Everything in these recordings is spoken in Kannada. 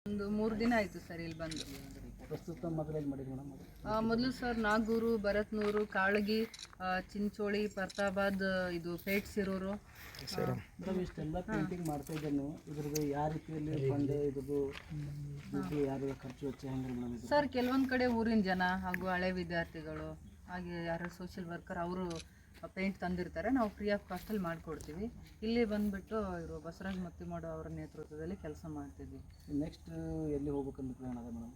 ಒಂದು 3 ದಿನ ಆಯಿತು ಸರ್ ಇಲ್ಲಿ ಬಂದು. ಪ್ರಸ್ತುತ ಮೊದಲೇನು ಮಾಡಿದ್ರಿ ಮೇಡಮ್? ಮೊದಲು ಸರ್ ನಾಗೂರು, ಭರತ್ನೂರು, ಕಾಳಗಿ, ಚಿಂಚೋಳಿ, ಪರ್ತಾಬಾದ್, ಇದು ಪೇಟ್ ಸಿರೂರು. ಮೇಡಮ್ ಇಷ್ಟೆಲ್ಲ ಪೇಂಟಿಂಗ್ ಮಾಡ್ತಾ ಇದ್ದಾರೆ ನೀವು, ಇದ್ರದ್ದು ಯಾವ ರೀತಿಯಲ್ಲಿ ಫಂಡ್ ಇದ್ರದ್ದು ಯಾರು ಖರ್ಚು ವೆಚ್ಚ ಹೆಂಗೆ ಮೇಡಮ್? ಸರ್ ಕೆಲವೊಂದು ಕಡೆ ಊರಿನ ಜನ ಹಾಗೂ ಹಳೆ ವಿದ್ಯಾರ್ಥಿಗಳು ಹಾಗೆ ಯಾರು ಸೋಷಿಯಲ್ ವರ್ಕರ್ ಅವರು ಪೇಂಟ್ ತಂದಿರ್ತಾರೆ, ನಾವು ಫ್ರೀ ಆಫ್ ಕಾಸ್ಟಲ್ಲಿ ಮಾಡಿಕೊಡ್ತೀವಿ. ಇಲ್ಲಿ ಬಂದುಬಿಟ್ಟು ಇವರು ಬಸವರಾಜ್ ಮತ್ತಿಮಾಡು ಅವರ ನೇತೃತ್ವದಲ್ಲಿ ಕೆಲಸ ಮಾಡ್ತಿದ್ವಿ. ನೆಕ್ಸ್ಟ್ ಎಲ್ಲಿ ಹೋಗ್ಬೇಕಂತ ಪ್ಲಾನ್ ಅದ ಮೇಡಮ್?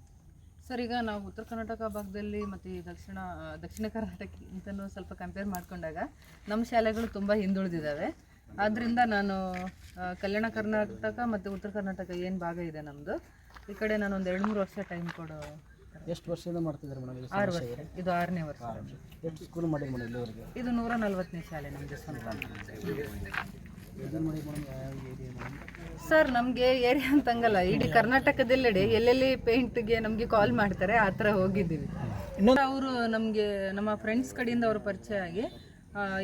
ಸರ್ ಈಗ ನಾವು ಉತ್ತರ ಕರ್ನಾಟಕ ಭಾಗದಲ್ಲಿ ಮತ್ತು ದಕ್ಷಿಣ ಕರ್ನಾಟಕಕ್ಕಿಂತಲೂ ಸ್ವಲ್ಪ ಕಂಪೇರ್ ಮಾಡಿಕೊಂಡಾಗ ನಮ್ಮ ಶಾಲೆಗಳು ತುಂಬ ಹಿಂದುಳಿದಿದ್ದಾವೆ. ಆದ್ದರಿಂದ ನಾನು ಕಲ್ಯಾಣ ಕರ್ನಾಟಕ ಮತ್ತು ಉತ್ತರ ಕರ್ನಾಟಕ ಏನು ಭಾಗ ಇದೆ ನಮ್ಮದು, ಈ ಕಡೆ ನಾನು ಒಂದು 2-3 ವರ್ಷ ಟೈಮ್ ಕೊಡೋ. ಎಷ್ಟು ವರ್ಷದಿಂದ ಮಾಡ್ತಿದ್ದಾರೆ ಮೇಡಮ್? 6 ವರ್ಷ. ಇದು 6ನೇ ವರ್ಷ. ಎಷ್ಟು ಸ್ಕೂಲ್ ಮಾಡಿರಿ ಮೇಡಮ್ ಇಲ್ಲಿವರೆಗೆ? ಇದು 140ನೇ ಶಾಲೆ ನಮ್ಮದು ಸ್ವಂತ. ಇದನ್ನು ಮಾಡಿ ಮೇಡಮ್ ಯಾವ ಏರಿಯಾ ಮೇಡಮ್? ಸರ್ ನಮಗೆ ಏರಿಯಾ ಅಂತಂಗಲ್ಲ, ಇಡೀ ಕರ್ನಾಟಕದೆಲ್ಲೆಡೆ ಎಲ್ಲೆಲ್ಲಿ ಪೇಂಟ್ಗೆ ನಮಗೆ ಕಾಲ್ ಮಾಡ್ತಾರೆ ಆ ಥರ ಹೋಗಿದ್ದೀವಿ. ಅವರು ನಮಗೆ ನಮ್ಮ ಫ್ರೆಂಡ್ಸ್ ಕಡೆಯಿಂದ ಅವರು ಪರಿಚಯ ಆಗಿ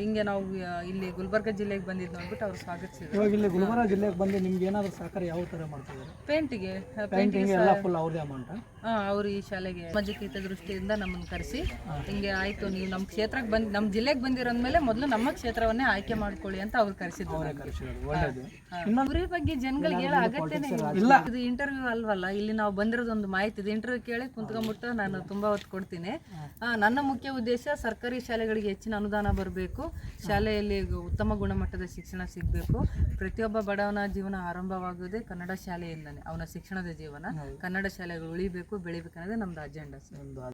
ಹಿಂಗೆ ನಾವು ಇಲ್ಲಿ ಗುಲ್ಬರ್ಗ ಜಿಲ್ಲೆಗೆ ಬಂದಿದ್ದು ನೋಡ್ಬಿಟ್ಟು ಅವ್ರು ಸ್ವಾಗತಿಸಿದ್ರು. ಇವಾಗ ಇಲ್ಲಿ ಗುಲ್ಬರ್ಗ ಜಿಲ್ಲೆಗೆ ಬಂದು ನಿಮ್ಗೆ ಏನಾದರೂ ಸಹಕಾರ ಯಾವ ಥರ ಮಾಡ್ತಿದ್ದಾರೆ? ಪೇಂಟಿಂಗ್ ಎಲ್ಲ ಫುಲ್ ಅವ್ರದೇ ಅಮೌಂಟ್? ಅವರು ಈ ಶಾಲೆಗೆ ಸಾಮಾಜಿಕ ಹಿತದೃಷ್ಟಿಯಿಂದ ನಮ್ಮನ್ನು ಕರೆಸಿ ಹಿಂಗೆ ಆಯಿತು ನೀವು ನಮ್ಮ ಕ್ಷೇತ್ರಕ್ಕೆ ಬಂದು ನಮ್ಮ ಜಿಲ್ಲೆಗೆ ಬಂದಿರೋದ್ಮೇಲೆ ಮೊದಲು ನಮ್ಮ ಕ್ಷೇತ್ರವನ್ನೇ ಆಯ್ಕೆ ಮಾಡ್ಕೊಳ್ಳಿ ಅಂತ ಅವ್ರು ಕರೆಸಿದ್ರು. ಊರ ಬಗ್ಗೆ ಜನಗಳಿಗೆ ಹೇಳೋ ಅಗತ್ಯನೇ ಇಲ್ಲ. ಇದು ಇಂಟರ್ವ್ಯೂ ಅಲ್ವಲ್ಲ, ಇಲ್ಲಿ ನಾವು ಬಂದಿರೋದೊಂದು ಮಾಹಿತಿ ಇದೆ. ಇಂಟರ್ವ್ಯೂ ಕೇಳಿ ಕುಂತ್ಕೊಂಡ್ಬಿಟ್ಟು ನಾನು ತುಂಬ ಹೊತ್ತು ಕೊಡ್ತೀನಿ. ನನ್ನ ಮುಖ್ಯ ಉದ್ದೇಶ ಸರ್ಕಾರಿ ಶಾಲೆಗಳಿಗೆ ಹೆಚ್ಚಿನ ಅನುದಾನ ಬರಬೇಕು, ಶಾಲೆಯಲ್ಲಿ ಉತ್ತಮ ಗುಣಮಟ್ಟದ ಶಿಕ್ಷಣ ಸಿಗಬೇಕು. ಪ್ರತಿಯೊಬ್ಬ ಬಡವನ ಜೀವನ ಆರಂಭವಾಗುವುದೇ ಕನ್ನಡ ಶಾಲೆಯಿಂದನೇ, ಅವನ ಶಿಕ್ಷಣದ ಜೀವನ. ಕನ್ನಡ ಶಾಲೆಗಳು ಉಳಿಬೇಕು, ಬೆಳಿಬೇಕು ಅನ್ನೋದೇ ನಮ್ದು ಅಜೆಂಡಾ ಸರ್.